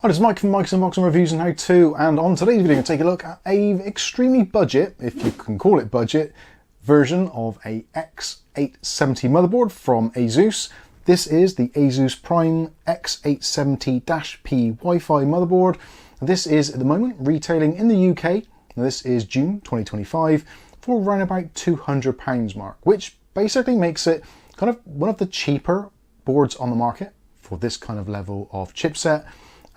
Hi, this is Mike from Mike's Unboxing Reviews and How To, and on today's video, we're going to take a look at a extremely budget, if you can call it budget, version of a X870 motherboard from ASUS. This is the ASUS Prime X870-P Wifi motherboard. This is at the moment retailing in the UK, and this is June 2025, for around about £200 mark, which basically makes it kind of one of the cheaper boards on the market for this kind of level of chipset.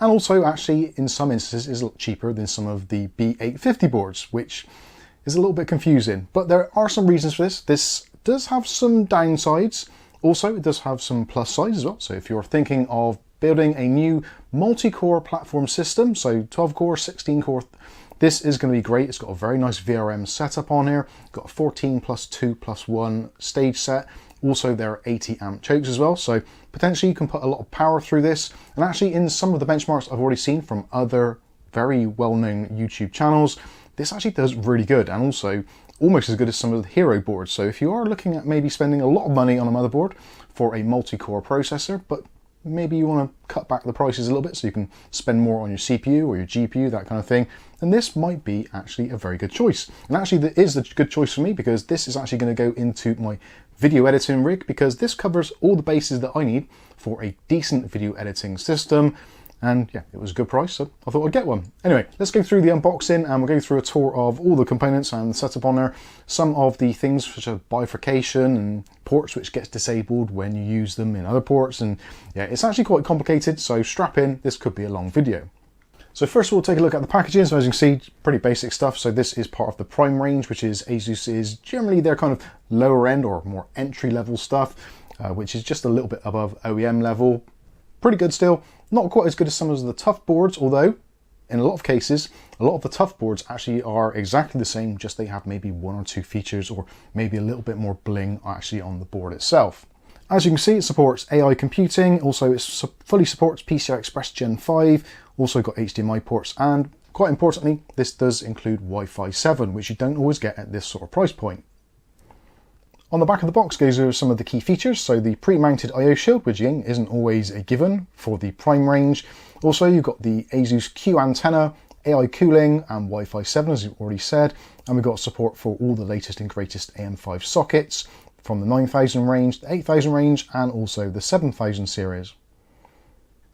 And also, actually, in some instances, is a lot cheaper than some of the B850 boards, which is a little bit confusing. But there are some reasons for this. This does have some downsides. Also, it does have some plus sides as well. So if you're thinking of building a new multi-core platform system, so 12 core, 16 core, this is going to be great. It's got a very nice VRM setup on here. Got a 14 plus 2 plus 1 stage set. Also, there are 80 amp chokes as well, so potentially you can put a lot of power through this. And actually, in some of the benchmarks I've already seen from other very well-known YouTube channels, this actually does really good, and also almost as good as some of the hero boards. So if you are looking at maybe spending a lot of money on a motherboard for a multi-core processor, but maybe you want to cut back the prices a little bit so you can spend more on your CPU or your GPU, that kind of thing, then this might be actually a very good choice. And actually, that is a good choice for me, because this is actually going to go into my video editing rig, because this covers all the bases that I need for a decent video editing system. And yeah, it was a good price, so I thought I'd get one. Anyway, let's go through the unboxing, and we'll go through a tour of all the components and the setup on there. Some of the things such as bifurcation and ports which gets disabled when you use them in other ports. And yeah, it's actually quite complicated, so strap in, this could be a long video. So first we'll take a look at the packaging. So as you can see, pretty basic stuff. So this is part of the Prime range, which is ASUS's generally their kind of lower end or more entry level stuff, which is just a little bit above OEM level. Pretty good still. Not quite as good as some of the tough boards, although in a lot of cases, a lot of the tough boards actually are exactly the same, just they have maybe one or two features or maybe a little bit more bling actually on the board itself. As you can see, it supports AI computing. Also, it fully supports PCI Express Gen 5. Also got HDMI ports, and quite importantly, this does include Wi-Fi 7, which you don't always get at this sort of price point. On the back of the box goes over some of the key features. So the pre-mounted I/O shield, which again isn't always a given for the Prime range. Also, you've got the ASUS Q antenna, AI cooling, and Wi-Fi 7, as you've already said. And we've got support for all the latest and greatest AM5 sockets from the 9000 range, the 8000 range, and also the 7000 series.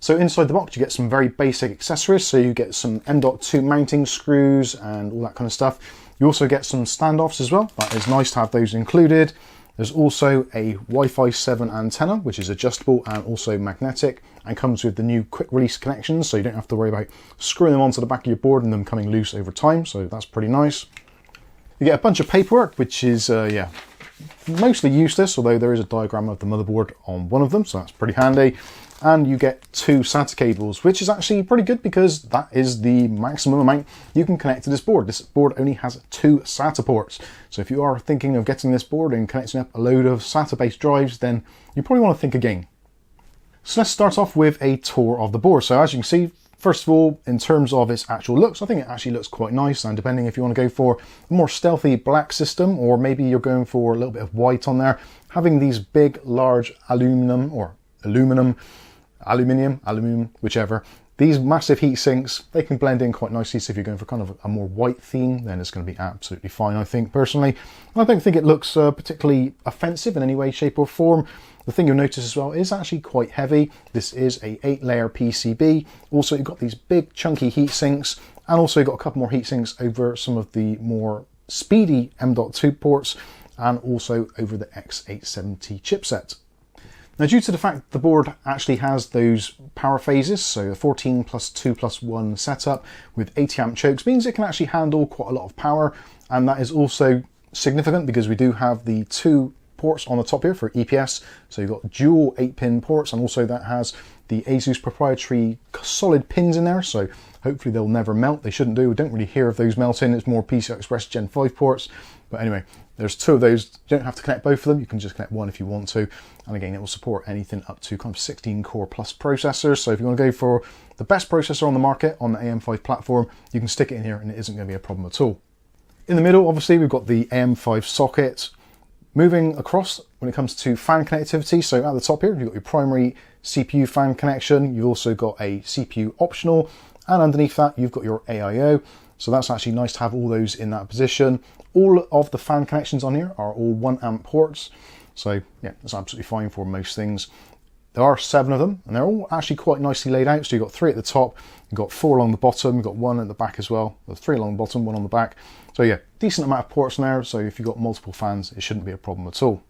So inside the box you get some very basic accessories. So you get some M.2 mounting screws and all that kind of stuff. You also get some standoffs as well. That is nice to have those included. There's also a Wi-Fi 7 antenna, which is adjustable and also magnetic, and comes with the new quick release connections, so you don't have to worry about screwing them onto the back of your board and them coming loose over time. So that's pretty nice. You get a bunch of paperwork, which is yeah, mostly useless, although there is a diagram of the motherboard on one of them, so that's pretty handy. And you get 2 SATA cables, which is actually pretty good because that is the maximum amount you can connect to this board. This board only has 2 SATA ports. So if you are thinking of getting this board and connecting up a load of SATA-based drives, then you probably want to think again. So let's start off with a tour of the board. So as you can see, first of all, in terms of its actual looks, I think it actually looks quite nice. And depending if you want to go for a more stealthy black system, or maybe you're going for a little bit of white on there, having these big, large aluminum, whichever. These massive heat sinks, they can blend in quite nicely. So if you're going for kind of a more white theme, then it's going to be absolutely fine, I think, personally. And I don't think it looks particularly offensive in any way, shape or form. The thing you'll notice as well is actually quite heavy. This is a 8-layer PCB. Also, you've got these big chunky heat sinks, and also you've got a couple more heat sinks over some of the more speedy M.2 ports, and also over the X870 chipset. Now, due to the fact that the board actually has those power phases, so a 14 plus 2 plus 1 setup with 80 amp chokes, means it can actually handle quite a lot of power. And that is also significant because we do have the 2 ports on the top here for EPS. So you've got dual 8-pin ports, and also that has the ASUS proprietary solid pins in there. So hopefully they'll never melt. They shouldn't do. We don't really hear of those melting. It's more PCI Express Gen 5 ports. But anyway, there's 2 of those. You don't have to connect both of them. You can just connect one if you want to. And again, it will support anything up to kind of 16 core plus processors. So if you want to go for the best processor on the market on the AM5 platform, you can stick it in here and it isn't going to be a problem at all. In the middle, obviously, we've got the AM5 socket. Moving across when it comes to fan connectivity, so at the top here, you've got your primary CPU fan connection, you've also got a CPU optional, and underneath that, you've got your AIO. So that's actually nice to have all those in that position. All of the fan connections on here are all 1 amp ports. So yeah, that's absolutely fine for most things. There are 7 of them, and they're all actually quite nicely laid out. So you've got 3 at the top, you've got 4 along the bottom, you've got 1 at the back as well. There's 3 along the bottom, 1 on the back. So yeah, decent amount of ports in there. So if you've got multiple fans, it shouldn't be a problem at all.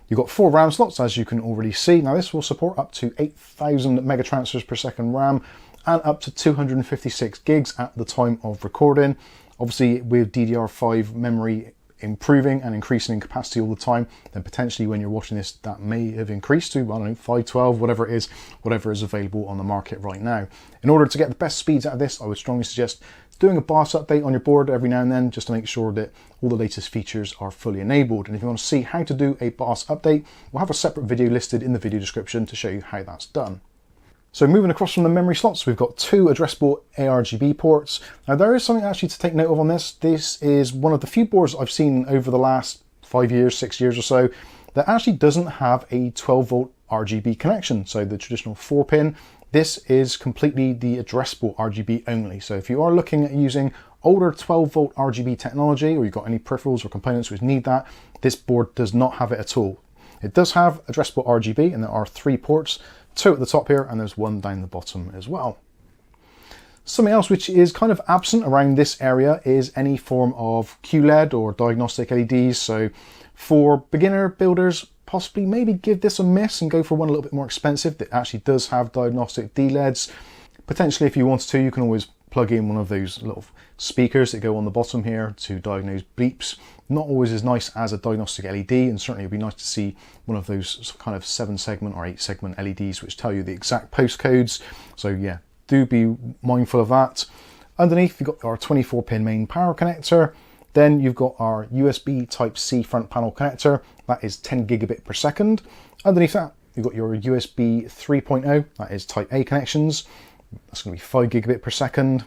You've got 4 RAM slots, as you can already see. Now this will support up to 8,000 megatransfers per second RAM and up to 256 gigs at the time of recording. Obviously, with DDR5 memory improving and increasing in capacity all the time, then potentially when you're watching this, that may have increased to, I don't know, 512, whatever it is, whatever is available on the market right now. In order to get the best speeds out of this, I would strongly suggest doing a BIOS update on your board every now and then, just to make sure that all the latest features are fully enabled. And if you want to see how to do a BIOS update, we'll have a separate video listed in the video description to show you how that's done. So moving across from the memory slots, we've got 2 addressable ARGB ports. Now there is something actually to take note of on this. This is one of the few boards I've seen over the last 5 years, 6 years or so, that actually doesn't have a 12 volt RGB connection. So the traditional 4-pin, this is completely the addressable RGB only. So if you are looking at using older 12 volt RGB technology, or you've got any peripherals or components which need that, this board does not have it at all. It does have addressable RGB, and there are 3 ports, 2 at the top here, and there's 1 down the bottom as well. Something else which is kind of absent around this area is any form of QLED or diagnostic LEDs. So for beginner builders, possibly maybe give this a miss and go for one a little bit more expensive that actually does have diagnostic DLEDs. Potentially, if you wanted to, you can always plug in one of those little speakers that go on the bottom here to diagnose beeps. Not always as nice as a diagnostic LED, and certainly it would be nice to see one of those kind of 7-segment or 8-segment LEDs which tell you the exact postcodes. So yeah, do be mindful of that. Underneath, you've got our 24-pin main power connector. Then you've got our USB Type-C front panel connector. That is 10 gigabit per second. Underneath that, you've got your USB 3.0. That is Type A connections. That's going to be 5 gigabit per second.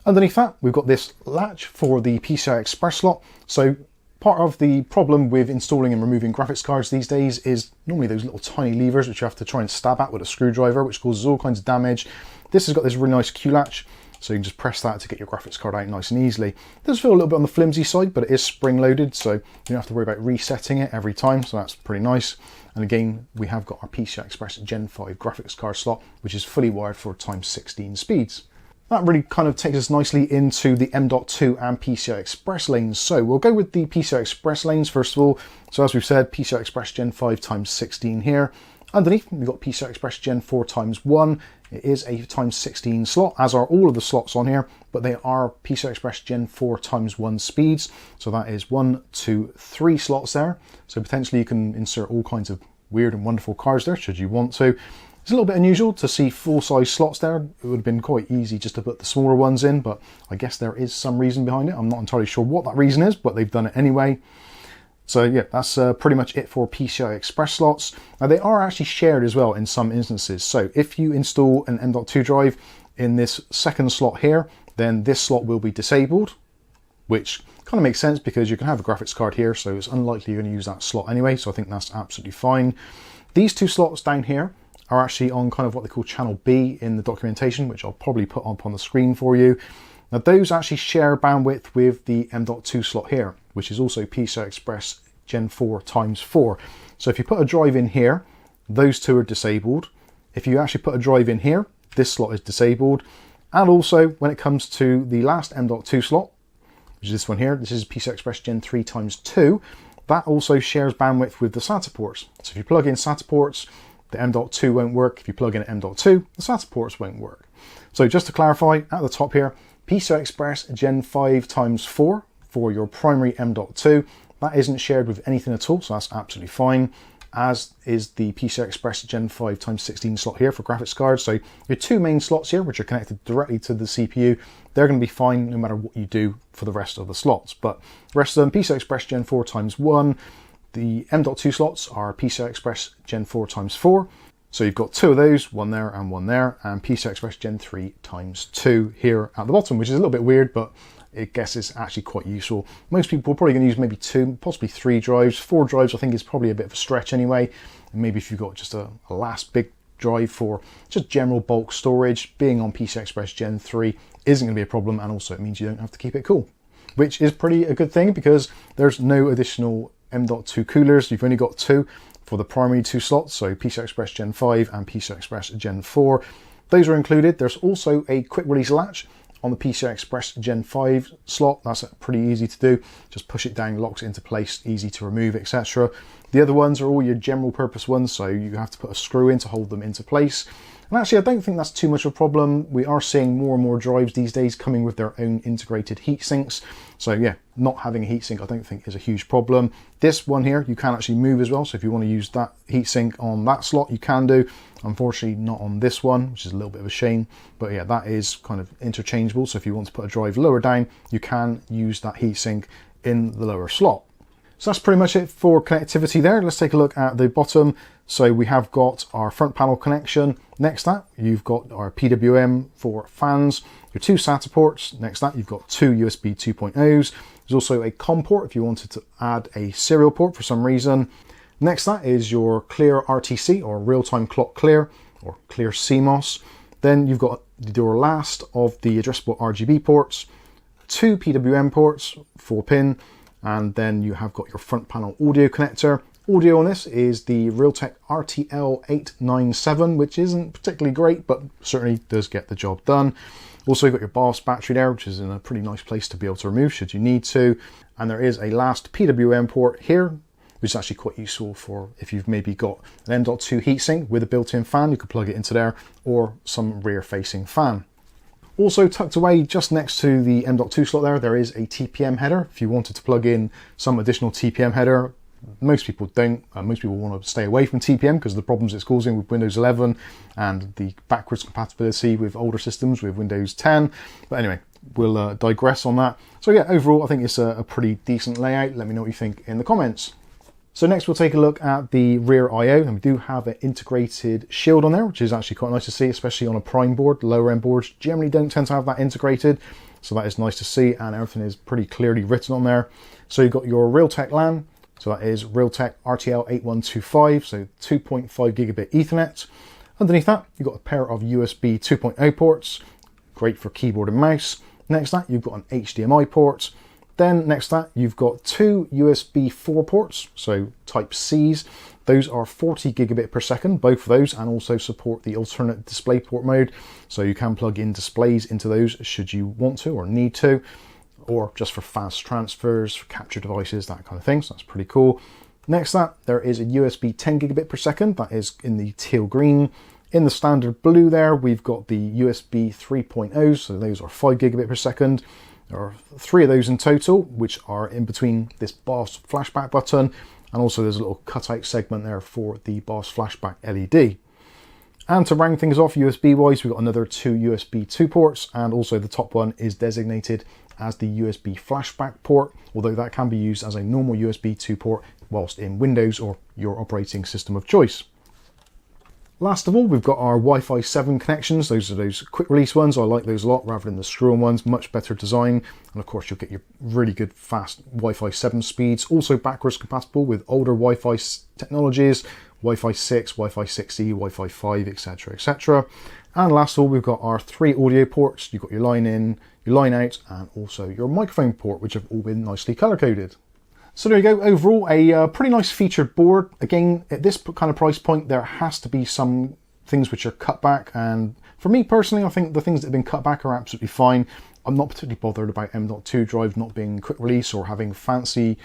Underneath that, we've got this latch for the PCI Express slot. So part of the problem with installing and removing graphics cards these days is normally those little tiny levers which you have to try and stab at with a screwdriver, which causes all kinds of damage. This has got this really nice Q latch, so you can just press that to get your graphics card out nice and easily. It does feel a little bit on the flimsy side, but it is spring loaded, so you don't have to worry about resetting it every time, so that's pretty nice. And again, we have got our PCI Express Gen 5 graphics card slot, which is fully wired for ×16 speeds. That really kind of takes us nicely into the M.2 and PCI Express lanes. So we'll go with the PCI Express lanes first of all. So as we've said, PCI Express Gen 5 ×16 here. Underneath, we've got PCI Express Gen 4 ×1. It is a ×16 slot, as are all of the slots on here, but they are PCI Express Gen 4 ×1 speeds. So that is 1, 2, 3 slots there. So potentially you can insert all kinds of weird and wonderful cards there, should you want to. It's a little bit unusual to see full-size slots there. It would have been quite easy just to put the smaller ones in, but I guess there is some reason behind it. I'm not entirely sure what that reason is, but they've done it anyway. So yeah, that's pretty much it for PCI Express slots. Now they are actually shared as well in some instances. So if you install an M.2 drive in this second slot here, then this slot will be disabled, which kind of makes sense because you can have a graphics card here, so it's unlikely you're going to use that slot anyway, so I think that's absolutely fine. These 2 slots down here are actually on kind of what they call channel B in the documentation, which I'll probably put up on the screen for you. Now those actually share bandwidth with the M.2 slot here, which is also PCI Express Gen 4 ×4. So if you put a drive in here, those 2 are disabled. If you actually put a drive in here, this slot is disabled. And also when it comes to the last M.2 slot, which is this one here, this is PCI Express Gen 3 ×2, that also shares bandwidth with the SATA ports. So if you plug in SATA ports, the M.2 won't work. If you plug in an M.2, the SATA ports won't work. So just to clarify, at the top here, PCI Express Gen 5 ×4 for your primary M.2. That isn't shared with anything at all, so that's absolutely fine, as is the PCI Express Gen 5 ×16 slot here for graphics cards. So your 2 main slots here, which are connected directly to the CPU, they're going to be fine no matter what you do for the rest of the slots. But the rest of them, PCI Express Gen 4 ×1, the M.2 slots are PCI Express Gen 4 ×4. So you've got 2 of those, one there, and PCI Express Gen 3 ×2 here at the bottom, which is a little bit weird, but I guess it's actually quite useful. Most people are probably going to use maybe 2, possibly 3 drives. 4 drives I think is probably a bit of a stretch anyway. And maybe if you've got just a last big drive for just general bulk storage, being on PCI Express Gen 3 isn't going to be a problem, and also it means you don't have to keep it cool, which is pretty a good thing because there's no additional M.2 coolers. You've only got 2 for the primary 2 slots, so PCI Express Gen 5 and PCI Express Gen 4. Those are included. There's also a quick release latch on the PCI Express Gen 5 slot. That's pretty easy to do. Just push it down, locks it into place, easy to remove, etc. The other ones are all your general purpose ones, so you have to put a screw in to hold them into place. And actually, I don't think that's too much of a problem. We are seeing more and more drives these days coming with their own integrated heat sinks. So yeah, not having a heatsink I don't think is a huge problem. This one here, you can actually move as well. So if you want to use that heatsink on that slot, you can do. Unfortunately, not on this one, which is a little bit of a shame. But yeah, that is kind of interchangeable. So if you want to put a drive lower down, you can use that heatsink in the lower slot. So that's pretty much it for connectivity there. Let's take a look at the bottom. So we have got our front panel connection. Next to that, you've got our PWM for fans, your 2 SATA ports. Next to that, you've got 2 USB 2.0s. There's also a COM port if you wanted to add a serial port for some reason. Next to that is your clear RTC, or real-time clock clear, or clear CMOS. Then you've got your last of the addressable RGB ports, 2 PWM ports, 4-pin, and then you have got your front panel audio connector. Audio on this is the Realtek RTL897, which isn't particularly great, but certainly does get the job done. Also, you've got your BIOS battery there, which is in a pretty nice place to be able to remove should you need to. And there is a last PWM port here, which is actually quite useful for if you've maybe got an M.2 heatsink with a built-in fan, you could plug it into there, or some rear-facing fan. Also tucked away just next to the M.2 slot there is a TPM header. If you wanted to plug in some additional TPM header, most people don't. Most people want to stay away from TPM because of the problems it's causing with Windows 11 and the backwards compatibility with older systems with Windows 10. But anyway, we'll digress on that. So yeah, overall, I think it's a pretty decent layout. Let me know what you think in the comments. So next we'll take a look at the rear I/O, and we do have an integrated shield on there, which is actually quite nice to see, especially on a Prime board. Lower end boards generally don't tend to have that integrated, so that is nice to see, and everything is pretty clearly written on there. So you've got your Realtek LAN, so that is Realtek RTL8125, so 2.5 gigabit Ethernet. Underneath that, you've got a pair of USB 2.0 ports, great for keyboard and mouse. Next to that, you've got an HDMI port. Then next to that, you've got 2 USB 4 ports, so type Cs. Those are 40 gigabit per second, both of those, and also support the alternate display port mode. So you can plug in displays into those should you want to or need to, or just for fast transfers, for capture devices, that kind of thing. So that's pretty cool. Next to that, there is a USB 10 gigabit per second. That is in the teal green. In the standard blue there, we've got the USB 3.0, so those are 5 gigabit per second. There are 3 of those in total, which are in between this BIOS flashback button, and also there's a little cutout segment there for the BIOS flashback LED. And to round things off USB-wise, we've got another 2 USB 2 ports, and also the top one is designated as the USB flashback port, although that can be used as a normal USB 2 port whilst in Windows or your operating system of choice. Last of all, we've got our Wi-Fi 7 connections. Those are those quick release ones. I like those a lot rather than the screw-on ones. Much better design. And of course, you'll get your really good fast Wi-Fi 7 speeds. Also backwards compatible with older Wi-Fi technologies, Wi-Fi 6, Wi-Fi 6E, Wi-Fi 5, etc, etc. And last of all, we've got our 3 audio ports. You've got your line in, your line out, and also your microphone port, which have all been nicely color-coded. So there you go, overall a pretty nice featured board. Again, at this kind of price point, there has to be some things which are cut back, and for me personally, I think the things that have been cut back are absolutely fine. I'm not particularly bothered about M.2 drives not being quick release or having fancy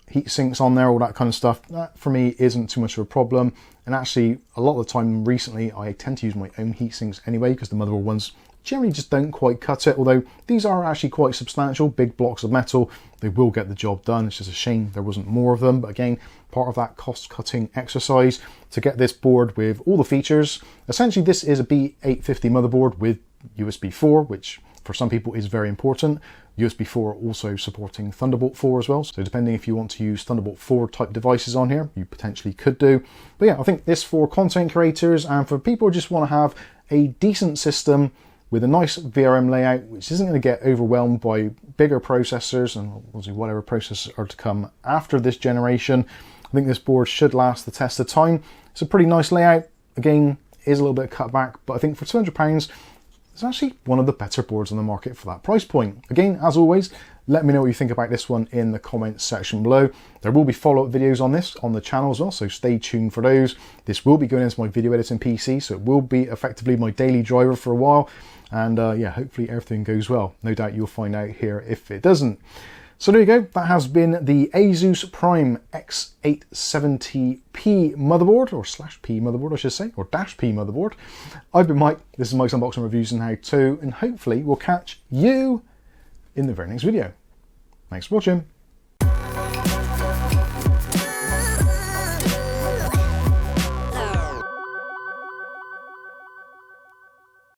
heat sinks on there, all that kind of stuff. That for me isn't too much of a problem, and actually a lot of the time recently I tend to use my own heat sinks anyway because the motherboard ones generally just don't quite cut it, although these are actually quite substantial, big blocks of metal. They will get the job done. It's just a shame there wasn't more of them, but again, part of that cost-cutting exercise to get this board with all the features. Essentially, this is a B850 motherboard with USB 4, which for some people is very important. USB 4 also supporting Thunderbolt 4 as well, so depending if you want to use Thunderbolt 4 type devices on here, you potentially could do. But yeah, I think this for content creators and for people who just want to have a decent system with a nice VRM layout, which isn't going to get overwhelmed by bigger processors and obviously whatever processors are to come after this generation. I think this board should last the test of time. It's a pretty nice layout. Again, it is a little bit cut back, but I think for £200, it's actually one of the better boards on the market for that price point. Again, as always, let me know what you think about this one in the comments section below. There will be follow-up videos on this on the channel as well, so stay tuned for those. This will be going into my video editing PC, so it will be effectively my daily driver for a while. And yeah, hopefully everything goes well. No doubt you'll find out here if it doesn't. So there you go. That has been the ASUS Prime X870-P motherboard, or /P motherboard, I should say, or -P motherboard. I've been Mike. This is Mike's Unboxing, Reviews and How To, and hopefully we'll catch you in the very next video. Thanks for watching.